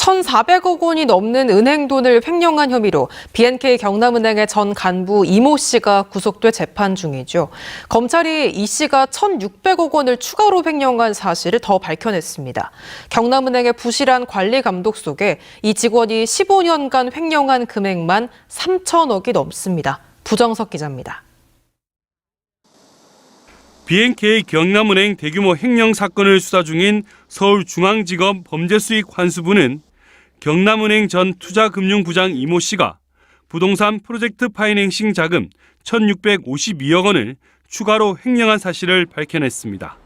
1,400억 원이 넘는 은행 돈을 횡령한 혐의로 BNK 경남은행의 전 간부 이모 씨가 구속돼 재판 중이죠. 검찰이 이 씨가 1,600억 원을 추가로 횡령한 사실을 더 밝혀냈습니다. 경남은행의 부실한 관리 감독 속에 이 직원이 15년간 횡령한 금액만 3천억이 넘습니다. 부정석 기자입니다. BNK 경남은행 대규모 횡령 사건을 수사 중인 서울중앙지검 범죄수익환수부는 경남은행 전 투자금융부장 이모 씨가 부동산 프로젝트 파이낸싱 자금 1,652억 원을 추가로 횡령한 사실을 밝혀냈습니다.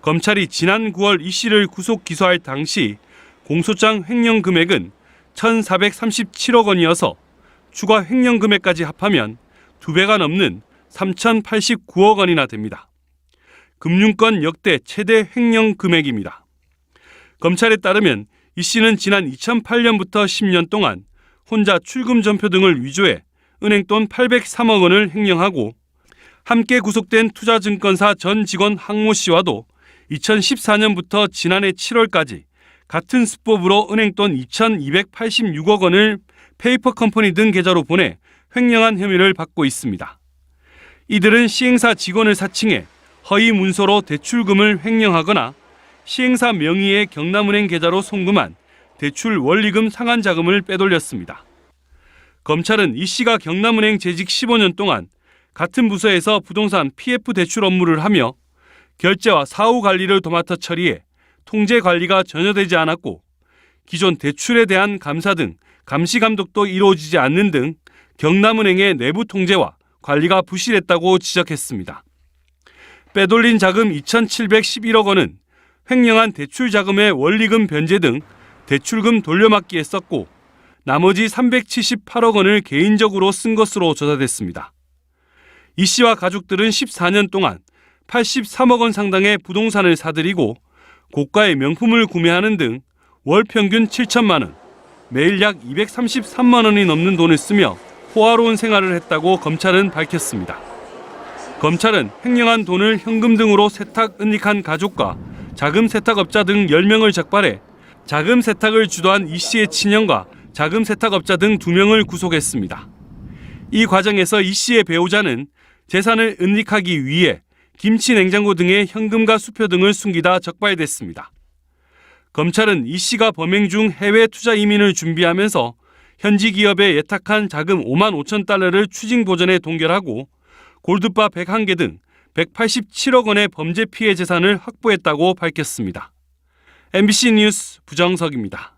검찰이 지난 9월 이 씨를 구속 기소할 당시 공소장 횡령 금액은 1,437억 원이어서 추가 횡령 금액까지 합하면 2배가 넘는 3,089억 원이나 됩니다. 금융권 역대 최대 횡령 금액입니다. 검찰에 따르면 이 씨는 지난 2008년부터 10년 동안 혼자 출금 전표 등을 위조해 은행 돈 803억 원을 횡령하고 함께 구속된 투자증권사 전 직원 황모 씨와도 2014년부터 지난해 7월까지 같은 수법으로 은행 돈 2,286억 원을 페이퍼 컴퍼니 등 계좌로 보내 횡령한 혐의를 받고 있습니다. 이들은 시행사 직원을 사칭해 허위 문서로 대출금을 횡령하거나 시행사 명의의 경남은행 계좌로 송금한 대출 원리금 상환 자금을 빼돌렸습니다. 검찰은 이 씨가 경남은행 재직 15년 동안 같은 부서에서 부동산 PF 대출 업무를 하며 결제와 사후 관리를 도맡아 처리해 통제 관리가 전혀 되지 않았고 기존 대출에 대한 감사 등 감시 감독도 이루어지지 않는 등 경남은행의 내부 통제와 관리가 부실했다고 지적했습니다. 빼돌린 자금 2,711억 원은 횡령한 대출 자금의 원리금 변제 등 대출금 돌려막기에 썼고 나머지 378억 원을 개인적으로 쓴 것으로 조사됐습니다. 이 씨와 가족들은 14년 동안 83억 원 상당의 부동산을 사들이고 고가의 명품을 구매하는 등 월 평균 7천만 원, 매일 약 233만 원이 넘는 돈을 쓰며 호화로운 생활을 했다고 검찰은 밝혔습니다. 검찰은 횡령한 돈을 현금 등으로 세탁 은닉한 가족과 자금 세탁업자 등 10명을 적발해 자금 세탁을 주도한 이 씨의 친형과 자금 세탁업자 등 2명을 구속했습니다. 이 과정에서 이 씨의 배우자는 재산을 은닉하기 위해 김치 냉장고 등의 현금과 수표 등을 숨기다 적발됐습니다. 검찰은 이 씨가 범행 중 해외 투자 이민을 준비하면서 현지 기업에 예탁한 자금 5만 5천 달러를 추징 보전에 동결하고 골드바 101개 등 187억 원의 범죄 피해 재산을 확보했다고 밝혔습니다. MBC 뉴스 부정석입니다.